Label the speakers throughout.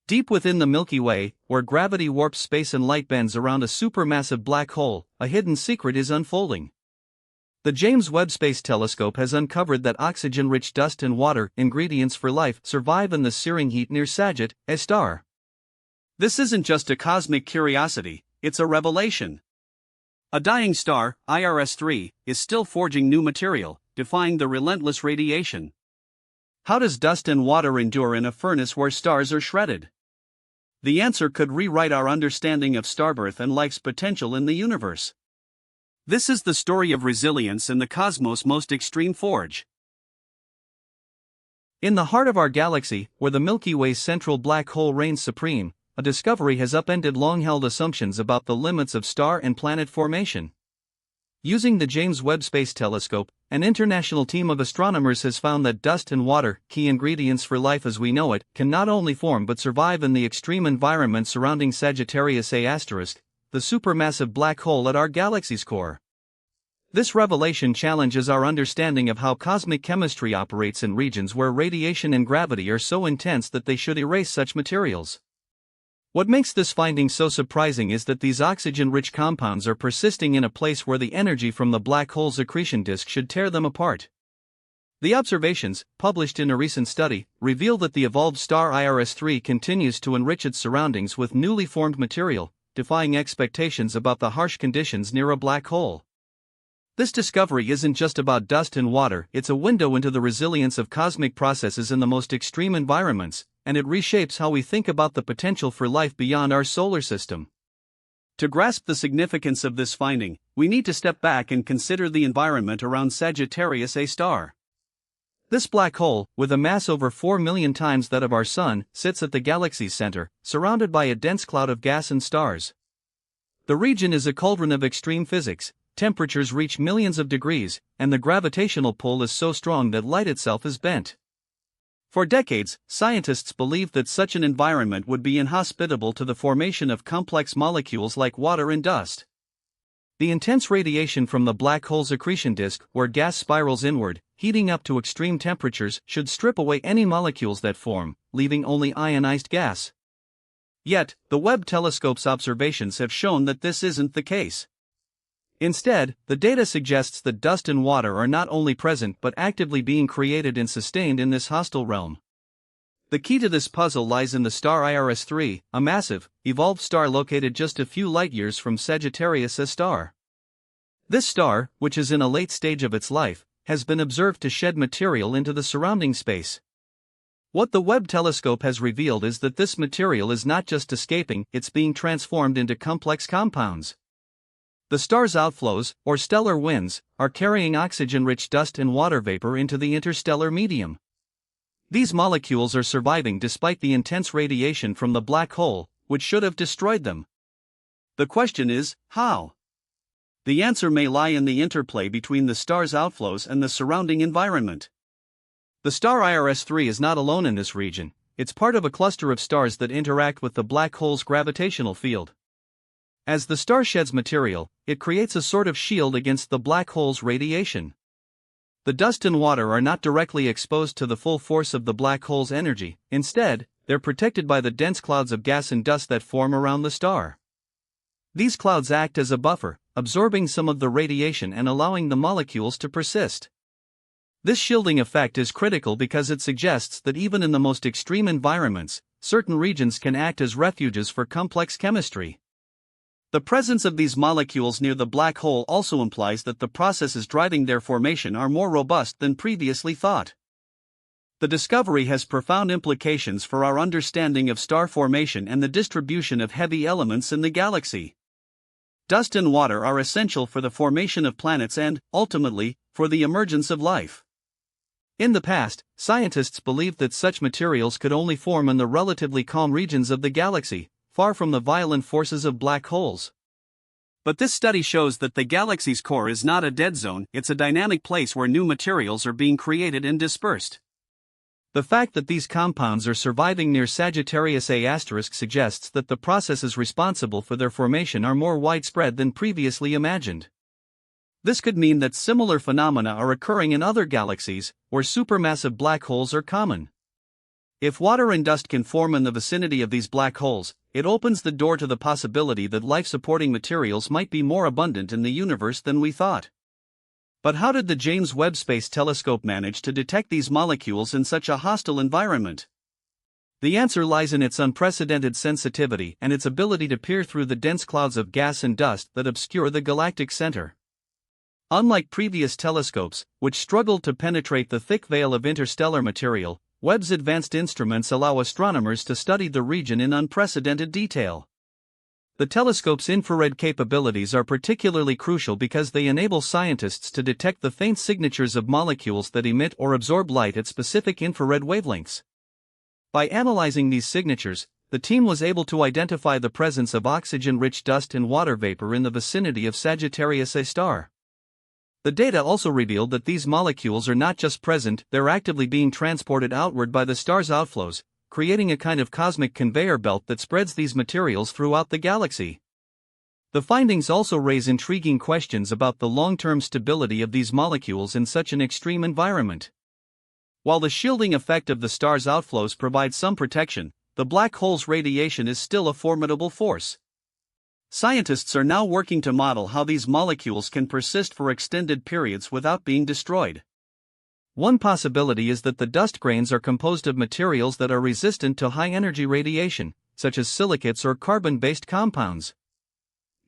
Speaker 1: Deep within the Milky Way, where gravity warps space and light bends around a supermassive black hole, a hidden secret is unfolding. The James Webb Space Telescope has uncovered that oxygen-rich dust and water, ingredients for life, survive in the searing heat near Sagittarius A star. This isn't just a cosmic curiosity, it's a revelation. A dying star, IRS-3, is still forging new material, defying the relentless radiation. How does dust and water endure in a furnace where stars are shredded? The answer could rewrite our understanding of starbirth and life's potential in the universe. This is the story of resilience in the cosmos' most extreme forge. In the heart of our galaxy, where the Milky Way's central black hole reigns supreme, a discovery has upended long-held assumptions about the limits of star and planet formation. Using the James Webb Space Telescope, an international team of astronomers has found that dust and water, key ingredients for life as we know it, can not only form but survive in the extreme environment surrounding Sagittarius A*, the supermassive black hole at our galaxy's core. This revelation challenges our understanding of how cosmic chemistry operates in regions where radiation and gravity are so intense that they should erase such materials. What makes this finding so surprising is that these oxygen-rich compounds are persisting in a place where the energy from the black hole's accretion disk should tear them apart. The observations, published in a recent study, reveal that the evolved star IRS-3 continues to enrich its surroundings with newly formed material, defying expectations about the harsh conditions near a black hole. This discovery isn't just about dust and water, it's a window into the resilience of cosmic processes in the most extreme environments, and it reshapes how we think about the potential for life beyond our solar system. To grasp the significance of this finding, we need to step back and consider the environment around Sagittarius A star. This black hole, with a mass over 4 million times that of our Sun, sits at the galaxy's center, surrounded by a dense cloud of gas and stars. The region is a cauldron of extreme physics. Temperatures reach millions of degrees, and the gravitational pull is so strong that light itself is bent. For decades, scientists believed that such an environment would be inhospitable to the formation of complex molecules like water and dust. The intense radiation from the black hole's accretion disk, where gas spirals inward, heating up to extreme temperatures, should strip away any molecules that form, leaving only ionized gas. Yet, the Webb telescope's observations have shown that this isn't the case. Instead, the data suggests that dust and water are not only present but actively being created and sustained in this hostile realm. The key to this puzzle lies in the star IRS-3, a massive, evolved star located just a few light-years from Sagittarius A star. This star, which is in a late stage of its life, has been observed to shed material into the surrounding space. What the Webb telescope has revealed is that this material is not just escaping, it's being transformed into complex compounds. The star's outflows, or stellar winds, are carrying oxygen-rich dust and water vapor into the interstellar medium. These molecules are surviving despite the intense radiation from the black hole, which should have destroyed them. The question is, how? The answer may lie in the interplay between the star's outflows and the surrounding environment. The star IRS-3 is not alone in this region, it's part of a cluster of stars that interact with the black hole's gravitational field. As the star sheds material, it creates a sort of shield against the black hole's radiation. The dust and water are not directly exposed to the full force of the black hole's energy, instead, they're protected by the dense clouds of gas and dust that form around the star. These clouds act as a buffer, absorbing some of the radiation and allowing the molecules to persist. This shielding effect is critical because it suggests that even in the most extreme environments, certain regions can act as refuges for complex chemistry. The presence of these molecules near the black hole also implies that the processes driving their formation are more robust than previously thought. The discovery has profound implications for our understanding of star formation and the distribution of heavy elements in the galaxy. Dust and water are essential for the formation of planets and, ultimately, for the emergence of life. In the past, scientists believed that such materials could only form in the relatively calm regions of the galaxy, far from the violent forces of black holes. But this study shows that the galaxy's core is not a dead zone, it's a dynamic place where new materials are being created and dispersed. The fact that these compounds are surviving near Sagittarius A* suggests that the processes responsible for their formation are more widespread than previously imagined. This could mean that similar phenomena are occurring in other galaxies, where supermassive black holes are common. If water and dust can form in the vicinity of these black holes, it opens the door to the possibility that life-supporting materials might be more abundant in the universe than we thought. But how did the James Webb Space Telescope manage to detect these molecules in such a hostile environment? The answer lies in its unprecedented sensitivity and its ability to peer through the dense clouds of gas and dust that obscure the galactic center. Unlike previous telescopes, which struggled to penetrate the thick veil of interstellar material, Webb's advanced instruments allow astronomers to study the region in unprecedented detail. The telescope's infrared capabilities are particularly crucial because they enable scientists to detect the faint signatures of molecules that emit or absorb light at specific infrared wavelengths. By analyzing these signatures, the team was able to identify the presence of oxygen-rich dust and water vapor in the vicinity of Sagittarius A star. The data also revealed that these molecules are not just present, they're actively being transported outward by the star's outflows, creating a kind of cosmic conveyor belt that spreads these materials throughout the galaxy. The findings also raise intriguing questions about the long-term stability of these molecules in such an extreme environment. While the shielding effect of the star's outflows provides some protection, the black hole's radiation is still a formidable force. Scientists are now working to model how these molecules can persist for extended periods without being destroyed. One possibility is that the dust grains are composed of materials that are resistant to high-energy radiation, such as silicates or carbon-based compounds.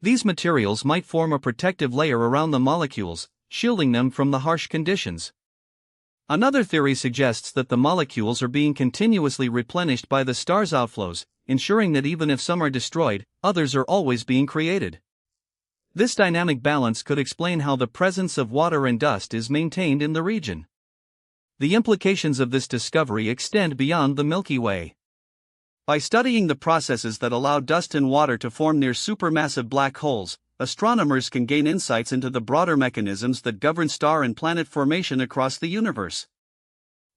Speaker 1: These materials might form a protective layer around the molecules, shielding them from the harsh conditions. Another theory suggests that the molecules are being continuously replenished by the star's outflows, ensuring that even if some are destroyed, others are always being created. This dynamic balance could explain how the presence of water and dust is maintained in the region. The implications of this discovery extend beyond the Milky Way. By studying the processes that allow dust and water to form near supermassive black holes, astronomers can gain insights into the broader mechanisms that govern star and planet formation across the universe.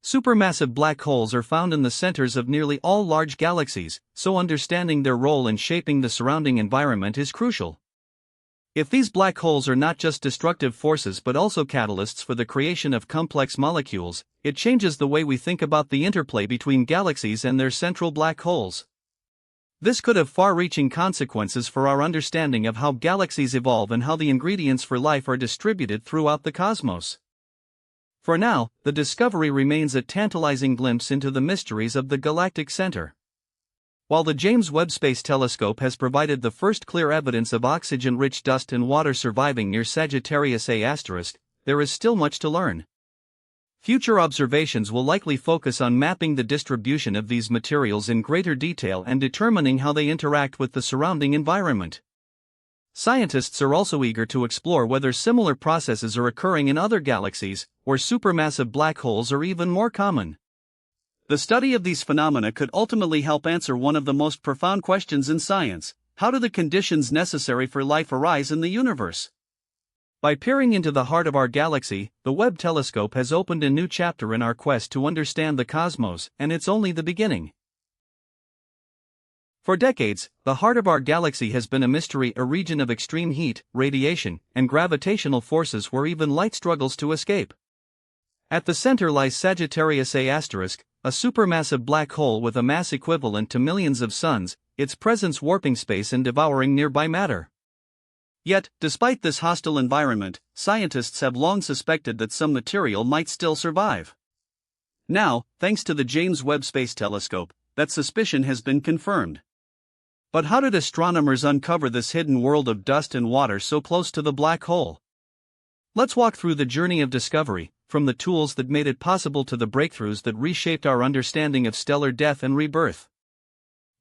Speaker 1: Supermassive black holes are found in the centers of nearly all large galaxies, so understanding their role in shaping the surrounding environment is crucial. If these black holes are not just destructive forces but also catalysts for the creation of complex molecules, it changes the way we think about the interplay between galaxies and their central black holes. This could have far-reaching consequences for our understanding of how galaxies evolve and how the ingredients for life are distributed throughout the cosmos. For now, the discovery remains a tantalizing glimpse into the mysteries of the galactic center. While the James Webb Space Telescope has provided the first clear evidence of oxygen-rich dust and water surviving near Sagittarius A*, there is still much to learn. Future observations will likely focus on mapping the distribution of these materials in greater detail and determining how they interact with the surrounding environment. Scientists are also eager to explore whether similar processes are occurring in other galaxies, where supermassive black holes are even more common. The study of these phenomena could ultimately help answer one of the most profound questions in science: how do the conditions necessary for life arise in the universe? By peering into the heart of our galaxy, the Webb telescope has opened a new chapter in our quest to understand the cosmos, and it's only the beginning. For decades, the heart of our galaxy has been a mystery, a region of extreme heat, radiation, and gravitational forces where even light struggles to escape. At the center lies Sagittarius A*, a supermassive black hole with a mass equivalent to millions of suns, its presence warping space and devouring nearby matter. Yet, despite this hostile environment, scientists have long suspected that some material might still survive. Now, thanks to the James Webb Space Telescope, that suspicion has been confirmed. But how did astronomers uncover this hidden world of dust and water so close to the black hole? Let's walk through the journey of discovery, from the tools that made it possible to the breakthroughs that reshaped our understanding of stellar death and rebirth.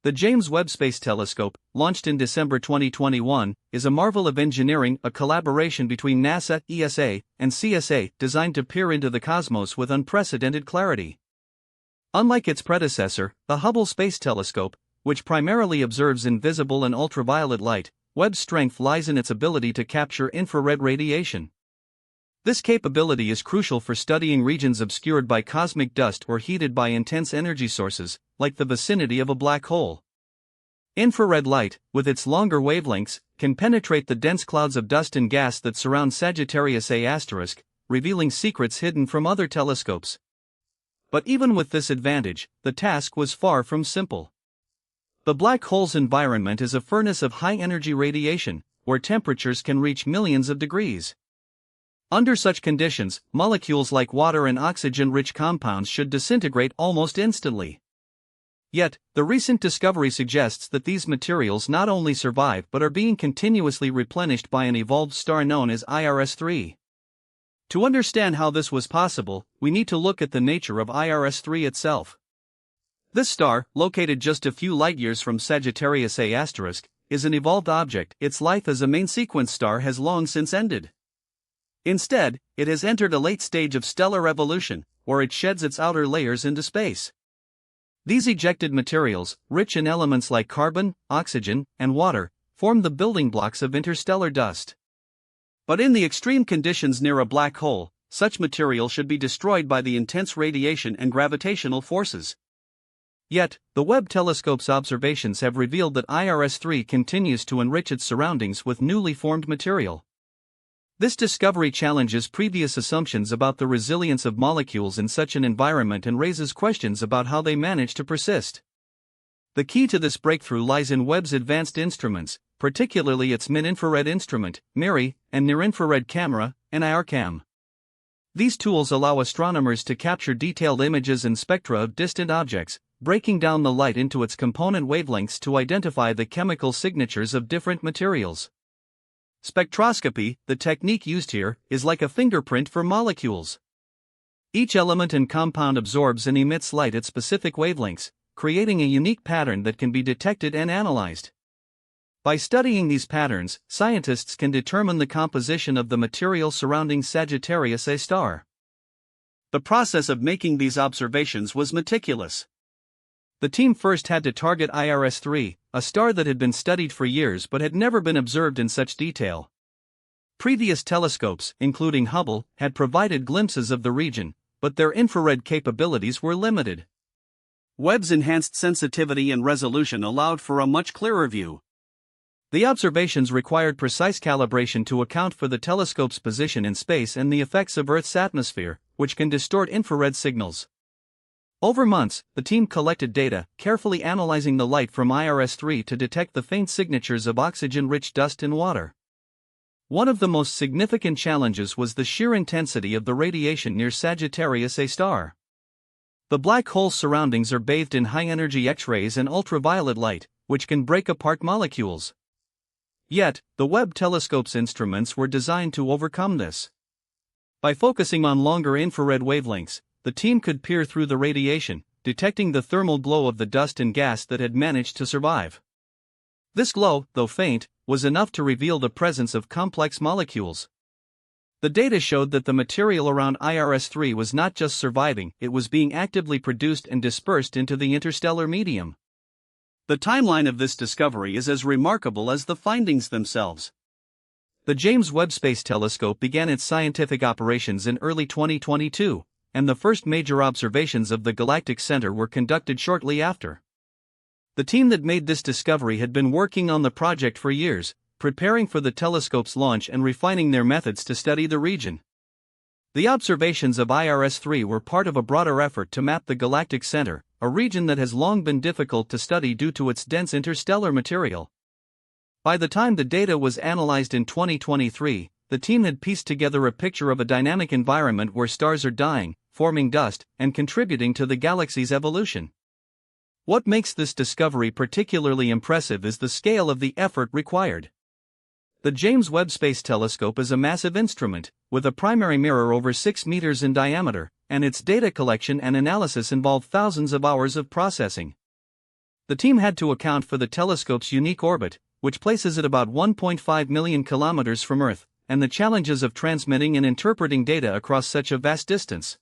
Speaker 1: The James Webb Space Telescope, launched in December 2021, is a marvel of engineering, a collaboration between NASA, ESA, and CSA, designed to peer into the cosmos with unprecedented clarity. Unlike its predecessor, the Hubble Space Telescope, which primarily observes invisible and ultraviolet light, Webb's strength lies in its ability to capture infrared radiation. This capability is crucial for studying regions obscured by cosmic dust or heated by intense energy sources, like the vicinity of a black hole. Infrared light, with its longer wavelengths, can penetrate the dense clouds of dust and gas that surround Sagittarius A*, revealing secrets hidden from other telescopes. But even with this advantage, the task was far from simple. The black hole's environment is a furnace of high-energy radiation, where temperatures can reach millions of degrees. Under such conditions, molecules like water and oxygen-rich compounds should disintegrate almost instantly. Yet, the recent discovery suggests that these materials not only survive but are being continuously replenished by an evolved star known as IRS-3. To understand how this was possible, we need to look at the nature of IRS-3 itself. This star, located just a few light-years from Sagittarius A*, is an evolved object. Its life as a main sequence star has long since ended. Instead, it has entered a late stage of stellar evolution, where it sheds its outer layers into space. These ejected materials, rich in elements like carbon, oxygen, and water, form the building blocks of interstellar dust. But in the extreme conditions near a black hole, such material should be destroyed by the intense radiation and gravitational forces. Yet, the Webb telescope's observations have revealed that IRS-3 continues to enrich its surroundings with newly formed material. This discovery challenges previous assumptions about the resilience of molecules in such an environment and raises questions about how they manage to persist. The key to this breakthrough lies in Webb's advanced instruments, particularly its mid-infrared instrument, MIRI, and near-infrared camera, NIRCam. These tools allow astronomers to capture detailed images and spectra of distant objects, breaking down the light into its component wavelengths to identify the chemical signatures of different materials. Spectroscopy, the technique used here, is like a fingerprint for molecules. Each element and compound absorbs and emits light at specific wavelengths, creating a unique pattern that can be detected and analyzed. By studying these patterns, scientists can determine the composition of the material surrounding Sagittarius A star. The process of making these observations was meticulous. The team first had to target IRS-3, a star that had been studied for years but had never been observed in such detail. Previous telescopes, including Hubble, had provided glimpses of the region, but their infrared capabilities were limited. Webb's enhanced sensitivity and resolution allowed for a much clearer view. The observations required precise calibration to account for the telescope's position in space and the effects of Earth's atmosphere, which can distort infrared signals. Over months, the team collected data, carefully analyzing the light from IRS-3 to detect the faint signatures of oxygen-rich dust in water. One of the most significant challenges was the sheer intensity of the radiation near Sagittarius A star. The black hole's surroundings are bathed in high-energy X-rays and ultraviolet light, which can break apart molecules. Yet, the Webb telescope's instruments were designed to overcome this. By focusing on longer infrared wavelengths, the team could peer through the radiation, detecting the thermal glow of the dust and gas that had managed to survive. This glow, though faint, was enough to reveal the presence of complex molecules. The data showed that the material around IRS-3 was not just surviving, it was being actively produced and dispersed into the interstellar medium. The timeline of this discovery is as remarkable as the findings themselves. The James Webb Space Telescope began its scientific operations in early 2022, and the first major observations of the galactic center were conducted shortly after. The team that made this discovery had been working on the project for years, preparing for the telescope's launch and refining their methods to study the region. The observations of IRS-3 were part of a broader effort to map the galactic center, a region that has long been difficult to study due to its dense interstellar material. By the time the data was analyzed in 2023, the team had pieced together a picture of a dynamic environment where stars are dying, forming dust, and contributing to the galaxy's evolution. What makes this discovery particularly impressive is the scale of the effort required. The James Webb Space Telescope is a massive instrument, with a primary mirror over 6 meters in diameter, and its data collection and analysis involve thousands of hours of processing. The team had to account for the telescope's unique orbit, which places it about 1.5 million kilometers from Earth, and the challenges of transmitting and interpreting data across such a vast distance.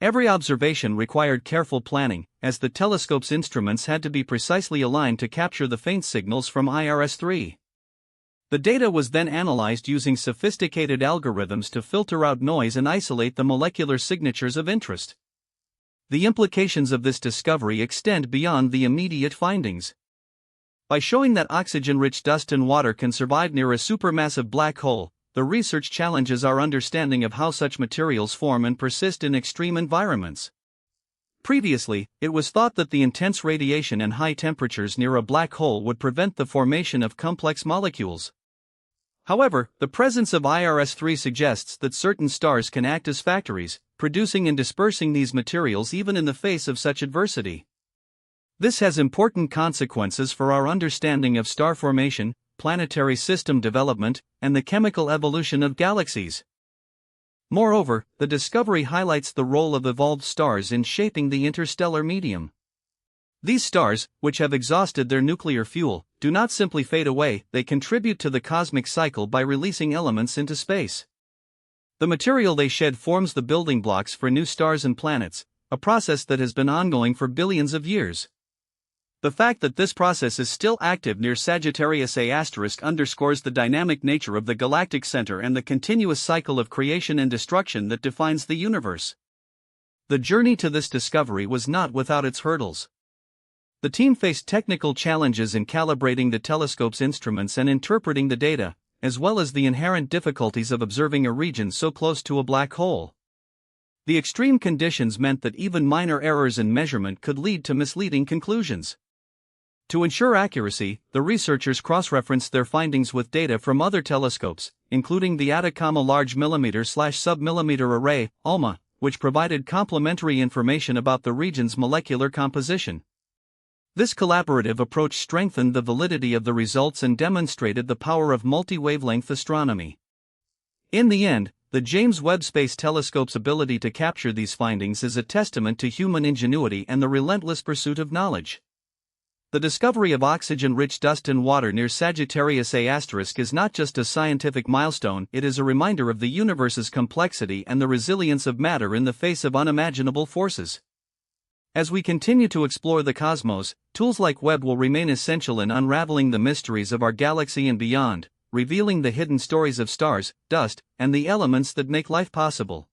Speaker 1: Every observation required careful planning, as the telescope's instruments had to be precisely aligned to capture the faint signals from IRS-3. The data was then analyzed using sophisticated algorithms to filter out noise and isolate the molecular signatures of interest. The implications of this discovery extend beyond the immediate findings. By showing that oxygen-rich dust and water can survive near a supermassive black hole, the research challenges our understanding of how such materials form and persist in extreme environments. Previously, it was thought that the intense radiation and high temperatures near a black hole would prevent the formation of complex molecules. However, the presence of IRS-3 suggests that certain stars can act as factories, producing and dispersing these materials even in the face of such adversity. This has important consequences for our understanding of star formation, planetary system development, and the chemical evolution of galaxies. Moreover, the discovery highlights the role of evolved stars in shaping the interstellar medium. These stars, which have exhausted their nuclear fuel, do not simply fade away, they contribute to the cosmic cycle by releasing elements into space. The material they shed forms the building blocks for new stars and planets, a process that has been ongoing for billions of years. The fact that this process is still active near Sagittarius A* underscores the dynamic nature of the galactic center and the continuous cycle of creation and destruction that defines the universe. The journey to this discovery was not without its hurdles. The team faced technical challenges in calibrating the telescope's instruments and interpreting the data, as well as the inherent difficulties of observing a region so close to a black hole. The extreme conditions meant that even minor errors in measurement could lead to misleading conclusions. To ensure accuracy, the researchers cross-referenced their findings with data from other telescopes, including the Atacama Large Millimeter/Submillimeter Array, ALMA, which provided complementary information about the region's molecular composition. This collaborative approach strengthened the validity of the results and demonstrated the power of multi-wavelength astronomy. In the end, the James Webb Space Telescope's ability to capture these findings is a testament to human ingenuity and the relentless pursuit of knowledge. The discovery of oxygen-rich dust and water near Sagittarius A* is not just a scientific milestone, it is a reminder of the universe's complexity and the resilience of matter in the face of unimaginable forces. As we continue to explore the cosmos, tools like Webb will remain essential in unraveling the mysteries of our galaxy and beyond, revealing the hidden stories of stars, dust, and the elements that make life possible.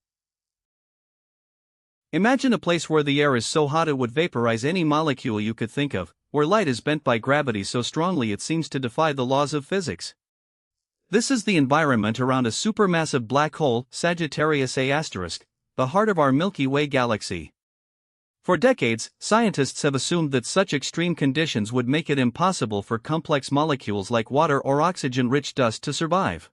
Speaker 1: Imagine a place where the air is so hot it would vaporize any molecule you could think of, where light is bent by gravity so strongly it seems to defy the laws of physics. This is the environment around a supermassive black hole, Sagittarius A*, the heart of our Milky Way galaxy. For decades, scientists have assumed that such extreme conditions would make it impossible for complex molecules like water or oxygen-rich dust to survive.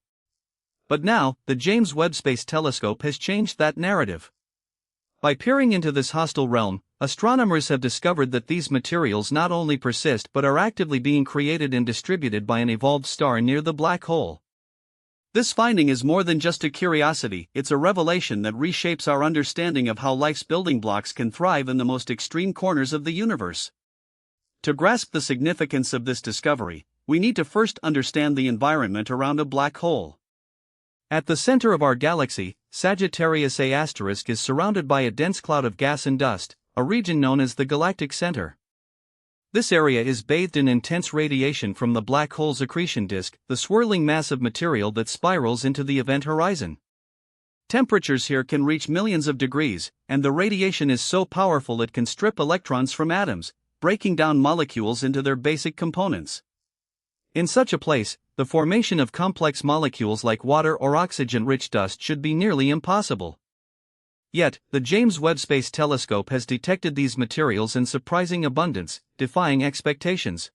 Speaker 1: But now, the James Webb Space Telescope has changed that narrative. By peering into this hostile realm, astronomers have discovered that these materials not only persist but are actively being created and distributed by an evolved star near the black hole. This finding is more than just a curiosity, it's a revelation that reshapes our understanding of how life's building blocks can thrive in the most extreme corners of the universe. To grasp the significance of this discovery, we need to first understand the environment around a black hole. At the center of our galaxy, Sagittarius A* is surrounded by a dense cloud of gas and dust, a region known as the galactic center. This area is bathed in intense radiation from the black hole's accretion disk, the swirling mass of material that spirals into the event horizon. Temperatures here can reach millions of degrees, and the radiation is so powerful it can strip electrons from atoms, breaking down molecules into their basic components. In such a place, the formation of complex molecules like water or oxygen-rich dust should be nearly impossible. Yet, the James Webb Space Telescope has detected these materials in surprising abundance, defying expectations.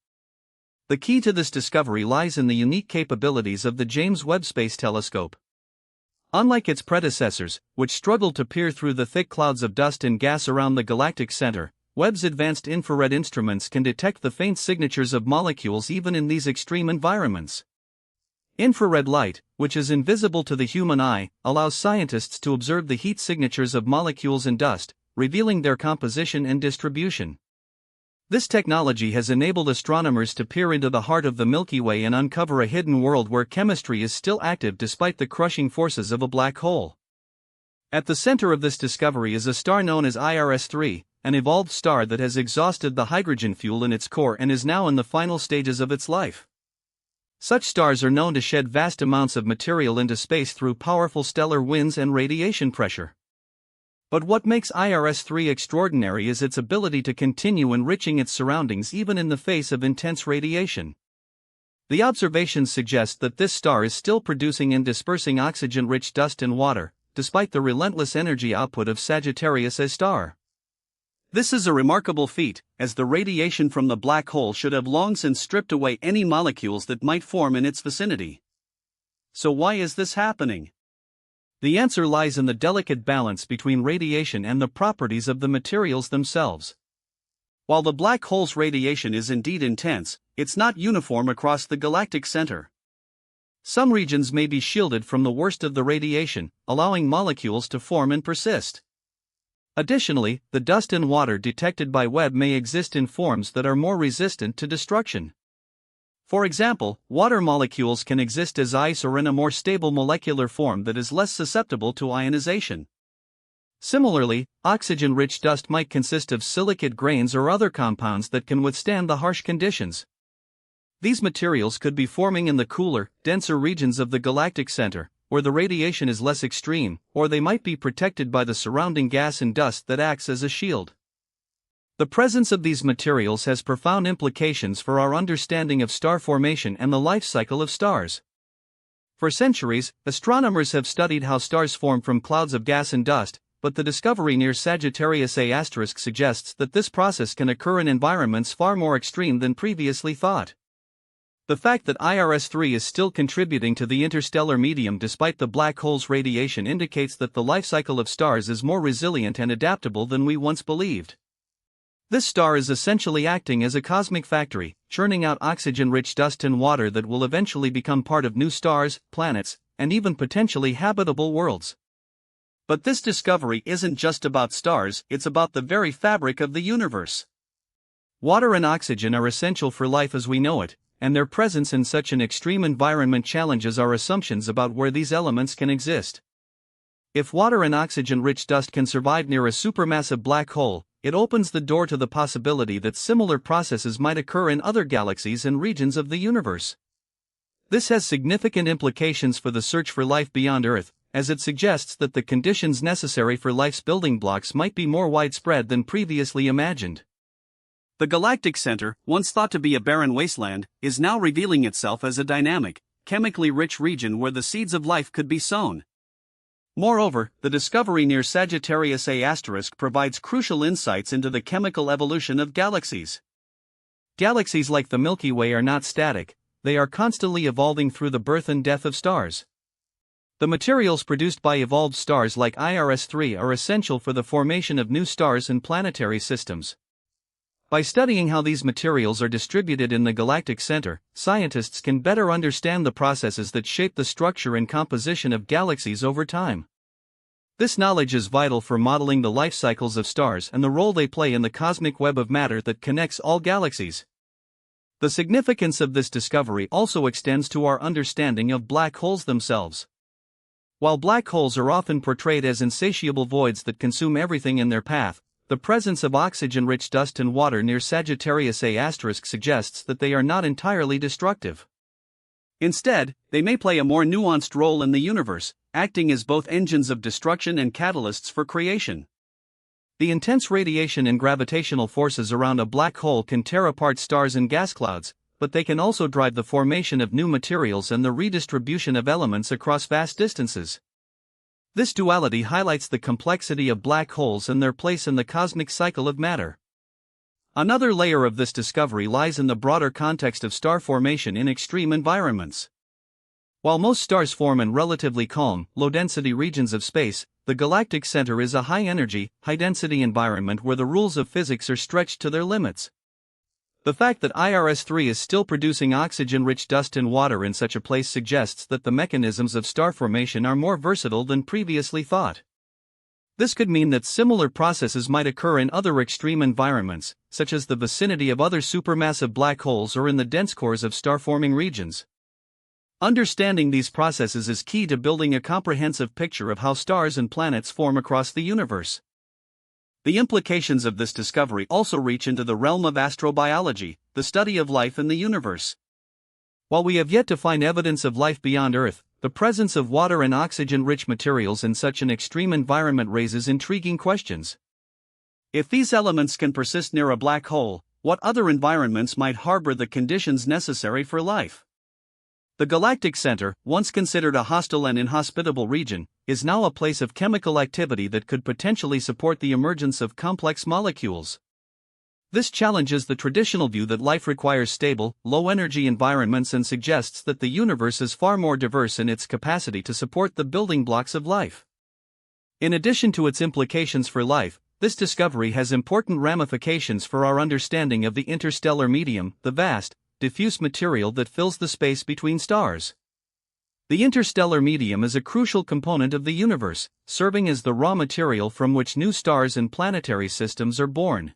Speaker 1: The key to this discovery lies in the unique capabilities of the James Webb Space Telescope. Unlike its predecessors, which struggled to peer through the thick clouds of dust and gas around the galactic center, Webb's advanced infrared instruments can detect the faint signatures of molecules even in these extreme environments. Infrared light, which is invisible to the human eye, allows scientists to observe the heat signatures of molecules in dust, revealing their composition and distribution. This technology has enabled astronomers to peer into the heart of the Milky Way and uncover a hidden world where chemistry is still active despite the crushing forces of a black hole. At the center of this discovery is a star known as IRS-3, an evolved star that has exhausted the hydrogen fuel in its core and is now in the final stages of its life. Such stars are known to shed vast amounts of material into space through powerful stellar winds and radiation pressure. But what makes IRS-3 extraordinary is its ability to continue enriching its surroundings even in the face of intense radiation. The observations suggest that this star is still producing and dispersing oxygen-rich dust and water, despite the relentless energy output of Sagittarius A star.
Speaker 2: This is a remarkable feat, as the radiation from the black hole should have long since stripped away any molecules that might form in its vicinity. So why is this happening?
Speaker 1: The answer lies in the delicate balance between radiation and the properties of the materials themselves.
Speaker 2: While the black hole's radiation is indeed intense, it's not uniform across the galactic center.
Speaker 1: Some regions may be shielded from the worst of the radiation, allowing molecules to form and persist. Additionally, the dust and water detected by Webb may exist in forms that are more resistant to destruction. For example, water molecules can exist as ice or in a more stable molecular form that is less susceptible to ionization. Similarly, oxygen-rich dust might consist of silicate grains or other compounds that can withstand the harsh conditions. These materials could be forming in the cooler, denser regions of the galactic center, where the radiation is less extreme, or they might be protected by the surrounding gas and dust that acts as a shield. The presence of these materials has profound implications for our understanding of star formation and the life cycle of stars. For centuries, astronomers have studied how stars form from clouds of gas and dust, but the discovery near Sagittarius A* suggests that this process can occur in environments far more extreme than previously thought. The fact that IRS-3 is still contributing to the interstellar medium despite the black hole's radiation indicates that the life cycle of stars is more resilient and adaptable than we once believed. This star is essentially acting as a cosmic factory, churning out oxygen-rich dust and water that will eventually become part of new stars, planets, and even potentially habitable worlds.
Speaker 2: But this discovery isn't just about stars, it's about the very fabric of the universe.
Speaker 1: Water and oxygen are essential for life as we know it, and their presence in such an extreme environment challenges our assumptions about where these elements can exist. If water and oxygen-rich dust can survive near a supermassive black hole, it opens the door to the possibility that similar processes might occur in other galaxies and regions of the universe. This has significant implications for the search for life beyond Earth, as it suggests that the conditions necessary for life's building blocks might be more widespread than previously imagined.
Speaker 2: The galactic center, once thought to be a barren wasteland, is now revealing itself as a dynamic, chemically rich region where the seeds of life could be sown. Moreover, the discovery near Sagittarius A* provides crucial insights into the chemical evolution of galaxies.
Speaker 1: Galaxies like the Milky Way are not static, they are constantly evolving through the birth and death of stars. The materials produced by evolved stars like IRS-3 are essential for the formation of new stars and planetary systems. By studying how these materials are distributed in the galactic center, scientists can better understand the processes that shape the structure and composition of galaxies over time. This knowledge is vital for modeling the life cycles of stars and the role they play in the cosmic web of matter that connects all galaxies. The significance of this discovery also extends to our understanding of black holes themselves. While black holes are often portrayed as insatiable voids that consume everything in their path, the presence of oxygen-rich dust and water near Sagittarius A* suggests that they are not entirely destructive.
Speaker 2: Instead, they may play a more nuanced role in the universe, acting as both engines of destruction and catalysts for creation.
Speaker 1: The intense radiation and gravitational forces around a black hole can tear apart stars and gas clouds, but they can also drive the formation of new materials and the redistribution of elements across vast distances. This duality highlights the complexity of black holes and their place in the cosmic cycle of matter. Another layer of this discovery lies in the broader context of star formation in extreme environments. While most stars form in relatively calm, low-density regions of space, the galactic center is a high-energy, high-density environment where the rules of physics are stretched to their limits. The fact that IRS-3 is still producing oxygen-rich dust and water in such a place suggests that the mechanisms of star formation are more versatile than previously thought. This could mean that similar processes might occur in other extreme environments, such as the vicinity of other supermassive black holes or in the dense cores of star-forming regions. Understanding these processes is key to building a comprehensive picture of how stars and planets form across the universe. The implications of this discovery also reach into the realm of astrobiology, the study of life in the universe. While we have yet to find evidence of life beyond Earth, the presence of water and oxygen-rich materials in such an extreme environment raises intriguing questions. If these elements can persist near a black hole, what other environments might harbor the conditions necessary for life?
Speaker 2: The galactic center, once considered a hostile and inhospitable region, is now a place of chemical activity that could potentially support the emergence of complex molecules. This challenges the traditional view that life requires stable, low-energy environments and suggests that the universe is far more diverse in its capacity to support the building blocks of life. In addition to its implications for life, this discovery has important ramifications for our understanding of the interstellar medium, the vast, diffuse material that fills the space between stars. The interstellar medium is a crucial component of the universe, serving as the raw material from which new stars and planetary systems are born.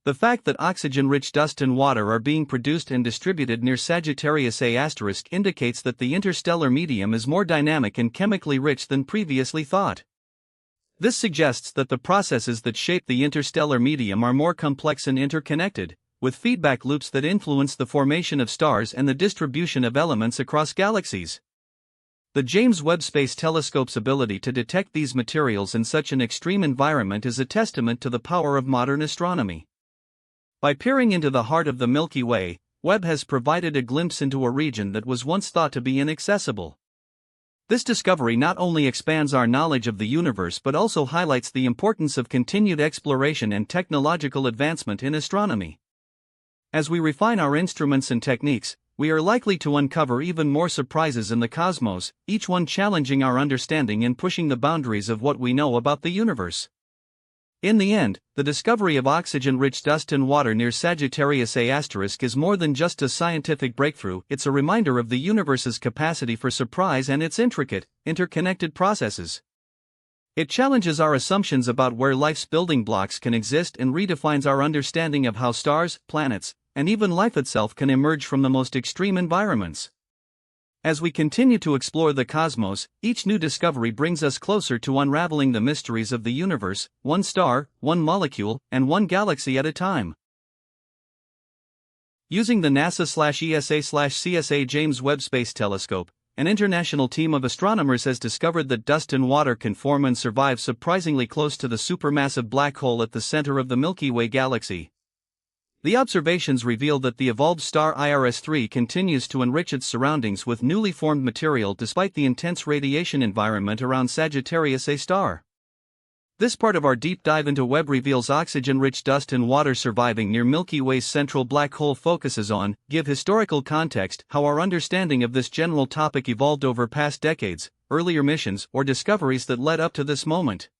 Speaker 2: The fact that oxygen-rich dust and water are being produced and distributed near Sagittarius A* indicates that the interstellar medium is more dynamic and chemically rich than previously thought. This suggests that the processes that shape the interstellar medium are more complex and interconnected, with feedback loops that influence the formation of stars and the distribution of elements across galaxies. The James Webb Space Telescope's ability to detect these materials in such an extreme environment is a testament to the power of modern astronomy. By peering into the heart of the Milky Way, Webb has provided a glimpse into a region that was once thought to be inaccessible. This discovery not only expands our knowledge of the universe but also highlights the importance of continued exploration and technological advancement in astronomy. As we refine our instruments and techniques, we are likely to uncover even more surprises in the cosmos, each one challenging our understanding and pushing the boundaries of what we know about the universe. In the end, the discovery of oxygen-rich dust and water near Sagittarius A* is more than just a scientific breakthrough, it's a reminder of the universe's capacity for surprise and its intricate, interconnected processes. It challenges our assumptions about where life's building blocks can exist and redefines our understanding of how stars, planets, and even life itself can emerge from the most extreme environments. As we continue to explore the cosmos, each new discovery brings us closer to unraveling the mysteries of the universe, one star, one molecule, and one galaxy at a time. Using the NASA/ESA/CSA James Webb Space Telescope, an international team of astronomers has discovered that dust and water can form and survive surprisingly close to the supermassive black hole at the center of the Milky Way galaxy. The observations reveal that the evolved star IRS-3 continues to enrich its surroundings with newly formed material despite the intense radiation environment around Sagittarius A star. This part of our deep dive into Webb reveals oxygen-rich dust and water surviving near Milky Way's central black hole focuses on, give historical context, how our understanding of this general topic evolved over past decades, earlier missions, or discoveries that led up to this moment.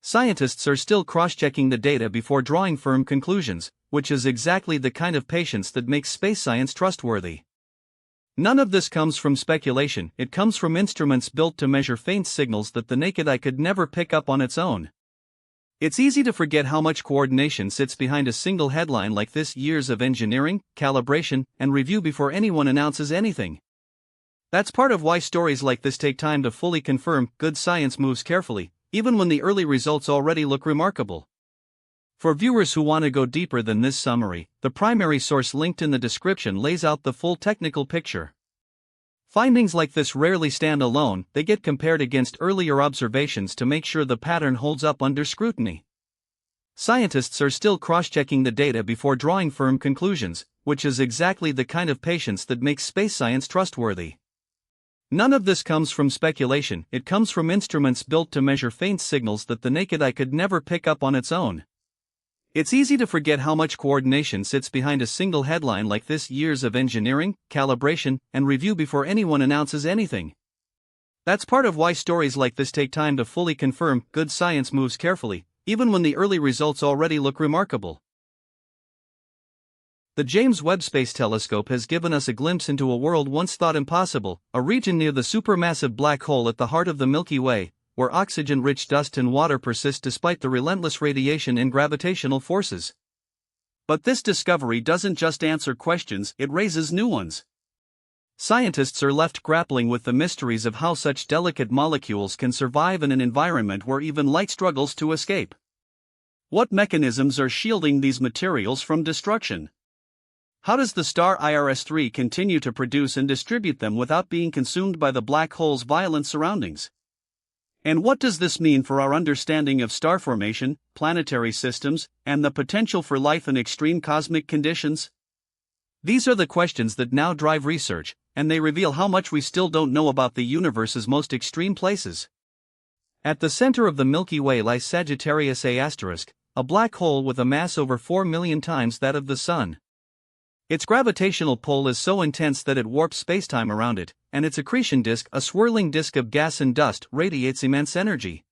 Speaker 2: Scientists are still cross-checking the data before drawing firm conclusions, which is exactly the kind of patience that makes space science trustworthy. None of this comes from speculation, it comes from instruments built to measure faint signals that the naked eye could never pick up on its own. It's easy to forget how much coordination sits behind a single headline like this: years of engineering, calibration, and review before anyone announces anything. That's part of why stories like this take time to fully confirm. Good science moves carefully, even when the early results already look remarkable. For viewers who want to go deeper than this summary, the primary source linked in the description lays out the full technical picture. Findings like this rarely stand alone, they get compared against earlier observations to make sure the pattern holds up under scrutiny. Scientists are still cross-checking the data before drawing firm conclusions, which is exactly the kind of patience that makes space science trustworthy. None of this comes from speculation, it comes from instruments built to measure faint signals that the naked eye could never pick up on its own. It's easy to forget how much coordination sits behind a single headline like this: years of engineering, calibration, and review before anyone announces anything. That's part of why stories like this take time to fully confirm. Good science moves carefully, even when the early results already look remarkable. The James Webb Space Telescope has given us a glimpse into a world once thought impossible, a region near the supermassive black hole at the heart of the Milky Way, where oxygen-rich dust and water persist despite the relentless radiation and gravitational forces. But this discovery doesn't just answer questions, it raises new ones. Scientists are left grappling with the mysteries of how such delicate molecules can survive in an environment where even light struggles to escape. What mechanisms are shielding these materials from destruction? How does the star IRS-3 continue to produce and distribute them without being consumed by the black hole's violent surroundings? And what does this mean for our understanding of star formation, planetary systems, and the potential for life in extreme cosmic conditions? These are the questions that now drive research, and they reveal how much we still don't know about the universe's most extreme places. At the center of the Milky Way lies Sagittarius A*, a black hole with a mass over 4 million times that of the Sun. Its gravitational pull is so intense that it warps spacetime around it, and its accretion disk, a swirling disk of gas and dust, radiates immense energy.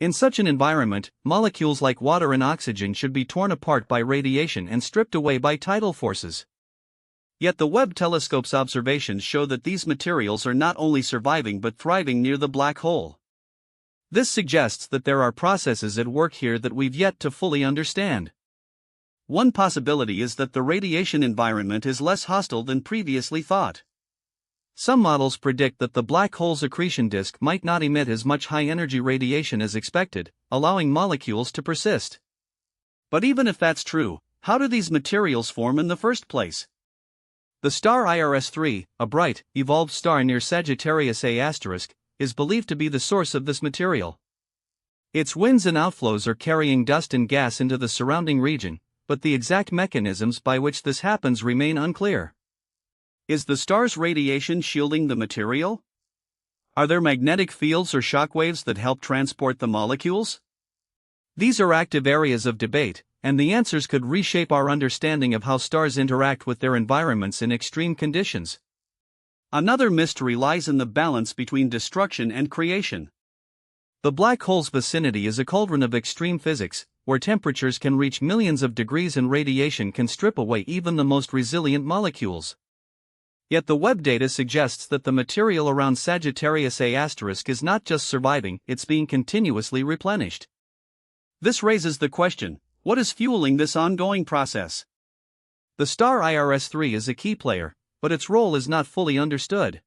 Speaker 2: In such an environment, molecules like water and oxygen should be torn apart by radiation and stripped away by tidal forces. Yet the Webb telescope's observations show that these materials are not only surviving but thriving near the black hole. This suggests that there are processes at work here that we've yet to fully understand. One possibility is that the radiation environment is less hostile than previously thought. Some models predict that the black hole's accretion disk might not emit as much high-energy radiation as expected, allowing molecules to persist. But even if that's true, how do these materials form in the first place? The star IRS-3, a bright, evolved star near Sagittarius A*, is believed to be the source of this material. Its winds and outflows are carrying dust and gas into the surrounding region, but the exact mechanisms by which this happens remain unclear. Is the star's radiation shielding the material? Are there magnetic fields or shockwaves that help transport the molecules? These are active areas of debate, and the answers could reshape our understanding of how stars interact with their environments in extreme conditions. Another mystery lies in the balance between destruction and creation. The black hole's vicinity is a cauldron of extreme physics, where temperatures can reach millions of degrees and radiation can strip away even the most resilient molecules. Yet the Webb data suggests that the material around Sagittarius A* is not just surviving, it's being continuously replenished. This raises the question, what is fueling this ongoing process? The star IRS-3 is a key player, but its role is not fully understood.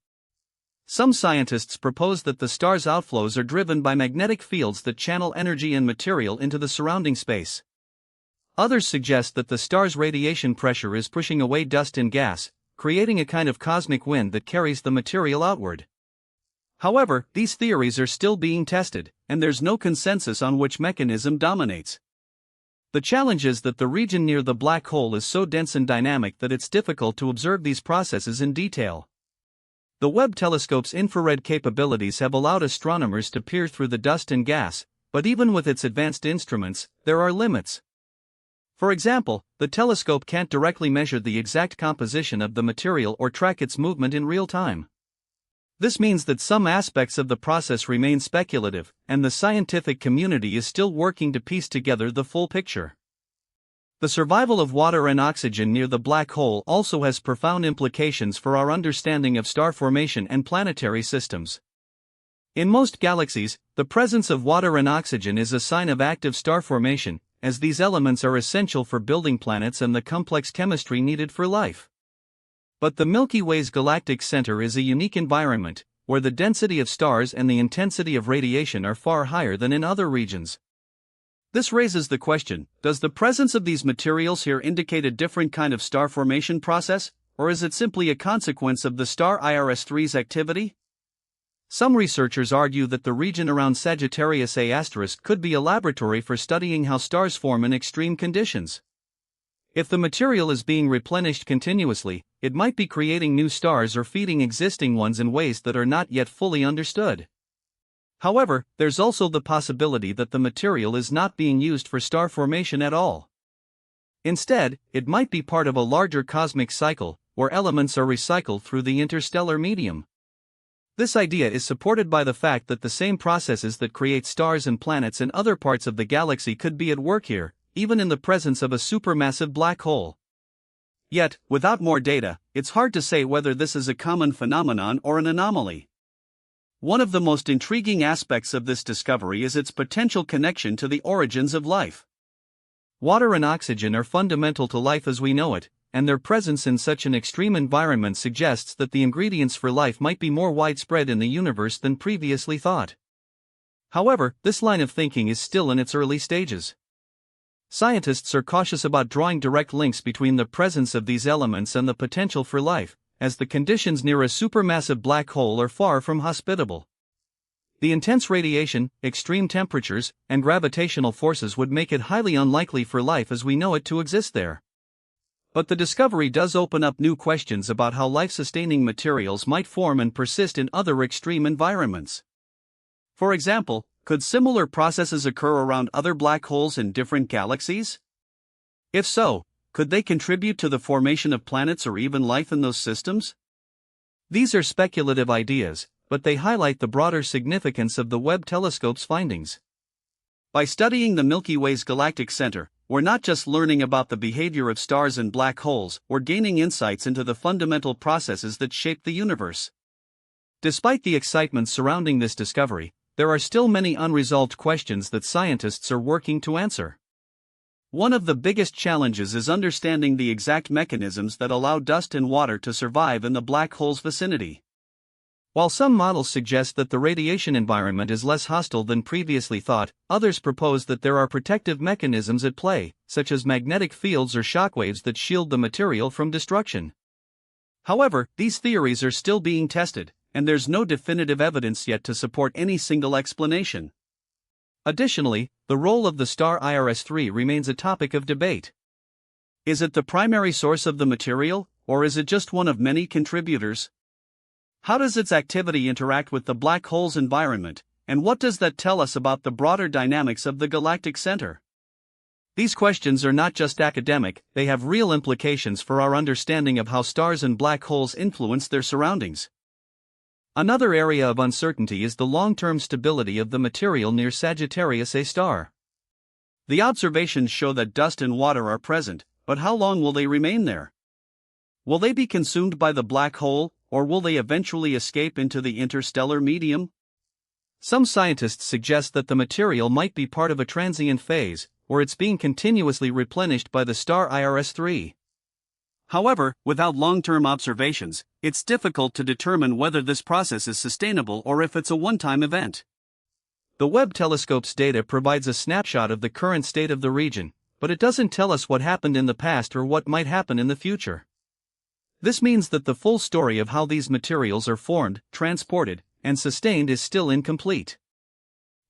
Speaker 2: Some scientists propose that the star's outflows are driven by magnetic fields that channel energy and material into the surrounding space. Others suggest that the star's radiation pressure is pushing away dust and gas, creating a kind of cosmic wind that carries the material outward. However, these theories are still being tested, and there's no consensus on which mechanism dominates. The challenge is that the region near the black hole is so dense and dynamic that it's difficult to observe these processes in detail. The Webb telescope's infrared capabilities have allowed astronomers to peer through the dust and gas, but even with its advanced instruments, there are limits. For example, the telescope can't directly measure the exact composition of the material or track its movement in real time. This means that some aspects of the process remain speculative, and the scientific community is still working to piece together the full picture. The survival of water and oxygen near the black hole also has profound implications for our understanding of star formation and planetary systems. In most galaxies, the presence of water and oxygen is a sign of active star formation, as these elements are essential for building planets and the complex chemistry needed for life. But the Milky Way's galactic center is a unique environment, where the density of stars and the intensity of radiation are far higher than in other regions. This raises the question, does the presence of these materials here indicate a different kind of star formation process, or is it simply a consequence of the star IRS-3's activity? Some researchers argue that the region around Sagittarius A* could be a laboratory for studying how stars form in extreme conditions. If the material is being replenished continuously, it might be creating new stars or feeding existing ones in ways that are not yet fully understood. However, there's also the possibility that the material is not being used for star formation at all. Instead, it might be part of a larger cosmic cycle, where elements are recycled through the interstellar medium. This idea is supported by the fact that the same processes that create stars and planets in other parts of the galaxy could be at work here, even in the presence of a supermassive black hole. Yet, without more data, it's hard to say whether this is a common phenomenon or an anomaly. One of the most intriguing aspects of this discovery is its potential connection to the origins of life. Water and oxygen are fundamental to life as we know it, and their presence in such an extreme environment suggests that the ingredients for life might be more widespread in the universe than previously thought. However, this line of thinking is still in its early stages. Scientists are cautious about drawing direct links between the presence of these elements and the potential for life, as the conditions near a supermassive black hole are far from hospitable. The intense radiation, extreme temperatures, and gravitational forces would make it highly unlikely for life as we know it to exist there. But the discovery does open up new questions about how life-sustaining materials might form and persist in other extreme environments. For example, could similar processes occur around other black holes in different galaxies? If so, could they contribute to the formation of planets or even life in those systems? These are speculative ideas, but they highlight the broader significance of the Webb telescope's findings. By studying the Milky Way's galactic center, we're not just learning about the behavior of stars and black holes, we're gaining insights into the fundamental processes that shape the universe. Despite the excitement surrounding this discovery, there are still many unresolved questions that scientists are working to answer. One of the biggest challenges is understanding the exact mechanisms that allow dust and water to survive in the black hole's vicinity. While some models suggest that the radiation environment is less hostile than previously thought, others propose that there are protective mechanisms at play, such as magnetic fields or shockwaves that shield the material from destruction. However, these theories are still being tested, and there's no definitive evidence yet to support any single explanation. Additionally, the role of the star IRS-3 remains a topic of debate. Is it the primary source of the material, or is it just one of many contributors? How does its activity interact with the black hole's environment, and what does that tell us about the broader dynamics of the galactic center? These questions are not just academic, they have real implications for our understanding of how stars and black holes influence their surroundings. Another area of uncertainty is the long-term stability of the material near Sagittarius A star. The observations show that dust and water are present, but how long will they remain there? Will they be consumed by the black hole, or will they eventually escape into the interstellar medium? Some scientists suggest that the material might be part of a transient phase, or it's being continuously replenished by the star IRS-3. However, without long-term observations, it's difficult to determine whether this process is sustainable or if it's a one-time event. The Webb telescope's data provides a snapshot of the current state of the region, but it doesn't tell us what happened in the past or what might happen in the future. This means that the full story of how these materials are formed, transported, and sustained is still incomplete.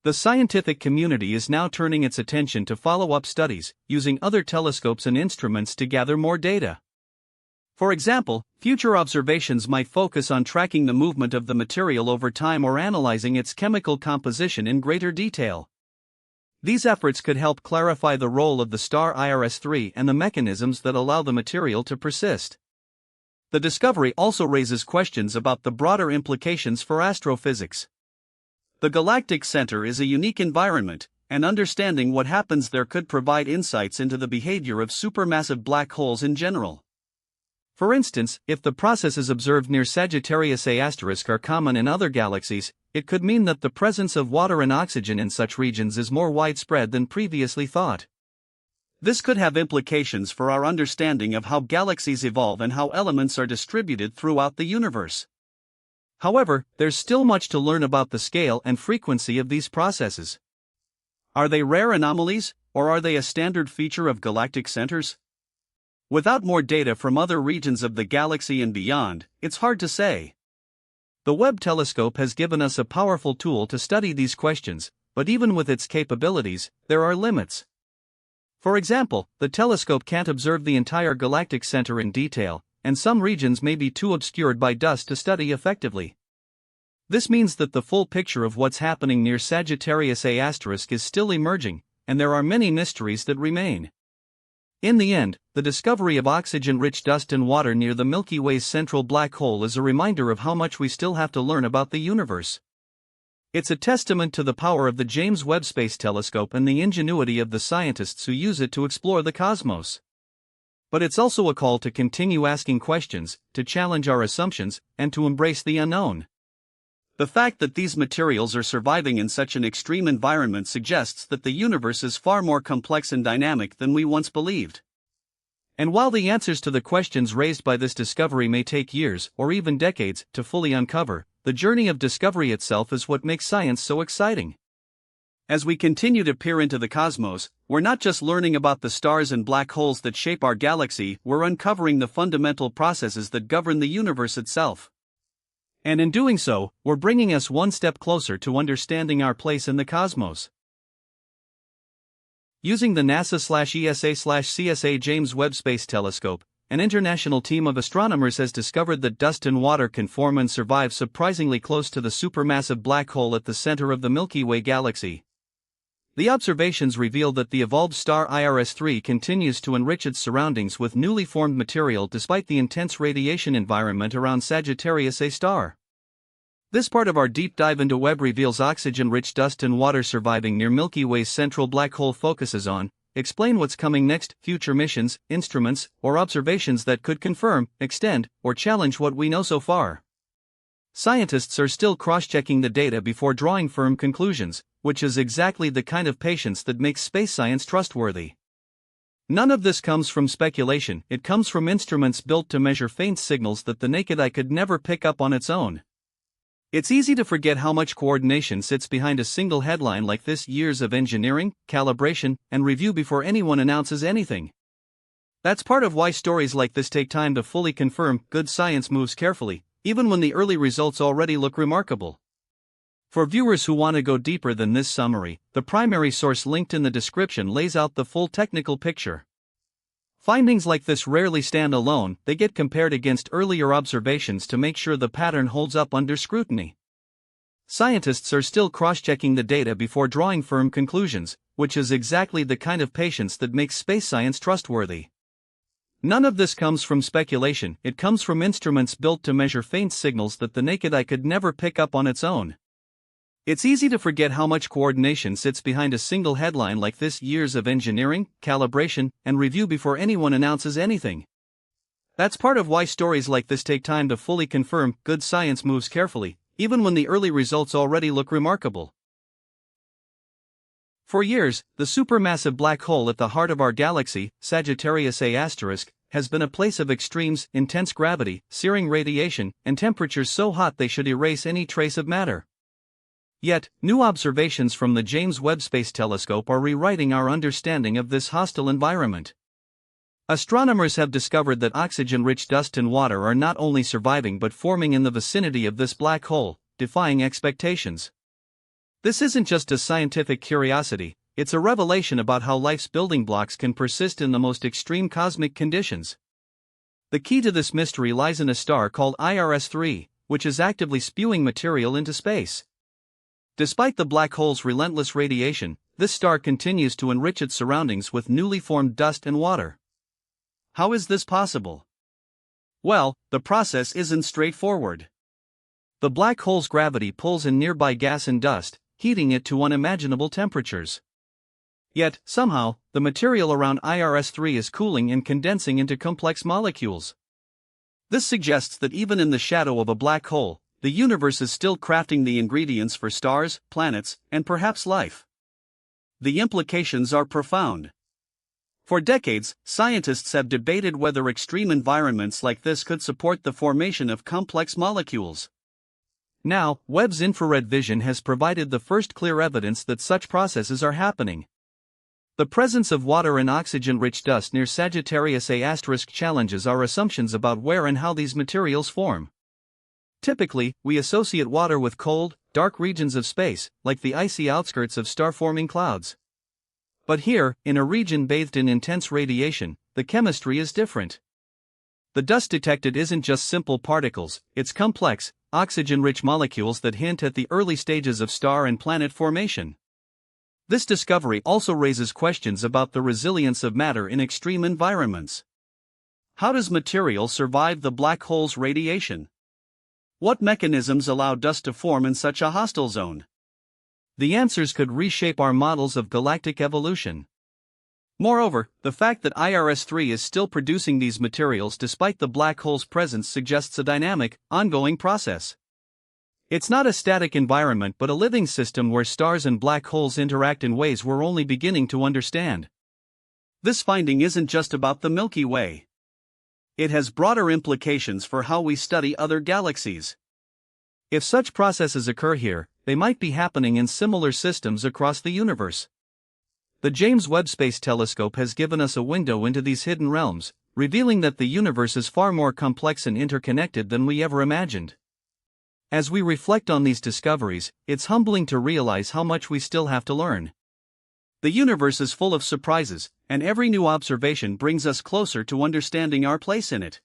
Speaker 2: The scientific community is now turning its attention to follow-up studies, using other telescopes and instruments to gather more data. For example, future observations might focus on tracking the movement of the material over time or analyzing its chemical composition in greater detail. These efforts could help clarify the role of the star IRS-3 and the mechanisms that allow the material to persist. The discovery also raises questions about the broader implications for astrophysics. The galactic center is a unique environment, and understanding what happens there could provide insights into the behavior of supermassive black holes in general. For instance, if the processes observed near Sagittarius A* are common in other galaxies, it could mean that the presence of water and oxygen in such regions is more widespread than previously thought. This could have implications for our understanding of how galaxies evolve and how elements are distributed throughout the universe. However, there's still much to learn about the scale and frequency of these processes. Are they rare anomalies, or are they a standard feature of galactic centers? Without more data from other regions of the galaxy and beyond, it's hard to say. The Webb telescope has given us a powerful tool to study these questions, but even with its capabilities, there are limits. For example, the telescope can't observe the entire galactic center in detail, and some regions may be too obscured by dust to study effectively. This means that the full picture of what's happening near Sagittarius A* is still emerging, and there are many mysteries that remain. In the end, the discovery of oxygen-rich dust and water near the Milky Way's central black hole is a reminder of how much we still have to learn about the universe. It's a testament to the power of the James Webb Space Telescope and the ingenuity of the scientists who use it to explore the cosmos. But it's also a call to continue asking questions, to challenge our assumptions, and to embrace the unknown. The fact that these materials are surviving in such an extreme environment suggests that the universe is far more complex and dynamic than we once believed. And while the answers to the questions raised by this discovery may take years, or even decades, to fully uncover, the journey of discovery itself is what makes science so exciting. As we continue to peer into the cosmos, we're not just learning about the stars and black holes that shape our galaxy, we're uncovering the fundamental processes that govern the universe itself. And in doing so, we're bringing us one step closer to understanding our place in the cosmos. Using the NASA/ESA/CSA James Webb Space Telescope,
Speaker 1: an international team of astronomers has discovered that dust and water can form and survive surprisingly close to the supermassive black hole at the center of the Milky Way galaxy. The observations reveal that the evolved star IRS-3 continues to enrich its surroundings with newly formed material despite the intense radiation environment around Sagittarius A star. This part of our deep dive into Webb reveals oxygen-rich dust and water surviving near Milky Way's central black hole focuses on, explain what's coming next, future missions, instruments, or observations that could confirm, extend, or challenge what we know so far. Scientists are still cross-checking the data before drawing firm conclusions, which is exactly the kind of patience that makes space science trustworthy. None of this comes from speculation, it comes from instruments built to measure faint signals that the naked eye could never pick up on its own. It's easy to forget how much coordination sits behind a single headline like this: years of engineering, calibration, and review before anyone announces anything. That's part of why stories like this take time to fully confirm. Good science moves carefully, even when the early results already look remarkable. For viewers who want to go deeper than this summary, the primary source linked in the description lays out the full technical picture. Findings like this rarely stand alone, they get compared against earlier observations to make sure the pattern holds up under scrutiny. Scientists are still cross-checking the data before drawing firm conclusions, which is exactly the kind of patience that makes space science trustworthy. None of this comes from speculation, it comes from instruments built to measure faint signals that the naked eye could never pick up on its own. It's easy to forget how much coordination sits behind a single headline like this: years of engineering, calibration, and review before anyone announces anything. That's part of why stories like this take time to fully confirm. Good science moves carefully, even when the early results already look remarkable. For years, the supermassive black hole at the heart of our galaxy, Sagittarius A*, has been a place of extremes, intense gravity, searing radiation, and temperatures so hot they should erase any trace of matter. Yet, new observations from the James Webb Space Telescope are rewriting our understanding of this hostile environment. Astronomers have discovered that oxygen-rich dust and water are not only surviving but forming in the vicinity of this black hole, defying expectations. This isn't just a scientific curiosity, it's a revelation about how life's building blocks can persist in the most extreme cosmic conditions. The key to this mystery lies in a star called IRS-3, which is actively spewing material into space. Despite the black hole's relentless radiation, this star continues to enrich its surroundings with newly formed dust and water. How is this possible? Well, the process isn't straightforward. The black hole's gravity pulls in nearby gas and dust, heating it to unimaginable temperatures. Yet, somehow, the material around IRS-3 is cooling and condensing into complex molecules. This suggests that even in the shadow of a black hole, the universe is still crafting the ingredients for stars, planets, and perhaps life. The implications are profound. For decades, scientists have debated whether extreme environments like this could support the formation of complex molecules. Now, Webb's infrared vision has provided the first clear evidence that such processes are happening. The presence of water and oxygen-rich dust near Sagittarius A* challenges our assumptions about where and how these materials form. Typically, we associate water with cold, dark regions of space, like the icy outskirts of star-forming clouds. But here, in a region bathed in intense radiation, the chemistry is different. The dust detected isn't just simple particles, it's complex, oxygen-rich molecules that hint at the early stages of star and planet formation. This discovery also raises questions about the resilience of matter in extreme environments. How does material survive the black hole's radiation? What mechanisms allow dust to form in such a hostile zone? The answers could reshape our models of galactic evolution. Moreover, the fact that IRS-3 is still producing these materials despite the black hole's presence suggests a dynamic, ongoing process. It's not a static environment but a living system where stars and black holes interact in ways we're only beginning to understand. This finding isn't just about the Milky Way. It has broader implications for how we study other galaxies. If such processes occur here, they might be happening in similar systems across the universe. The James Webb Space Telescope has given us a window into these hidden realms, revealing that the universe is far more complex and interconnected than we ever imagined. As we reflect on these discoveries, it's humbling to realize how much we still have to learn.
Speaker 2: The universe is full of surprises, and every new observation brings us closer to understanding our place in it.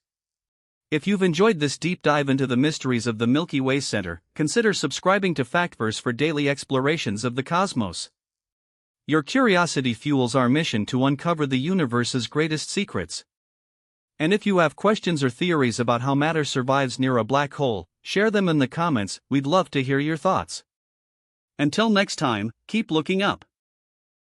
Speaker 1: If you've enjoyed this deep dive into the mysteries of the Milky Way center, consider subscribing to FactVerse for daily explorations of the cosmos. Your curiosity fuels our mission to uncover the universe's greatest secrets. And if you have questions or theories about how matter survives near a black hole, share them in the comments. We'd love to hear your thoughts.
Speaker 2: Until next time, keep looking up.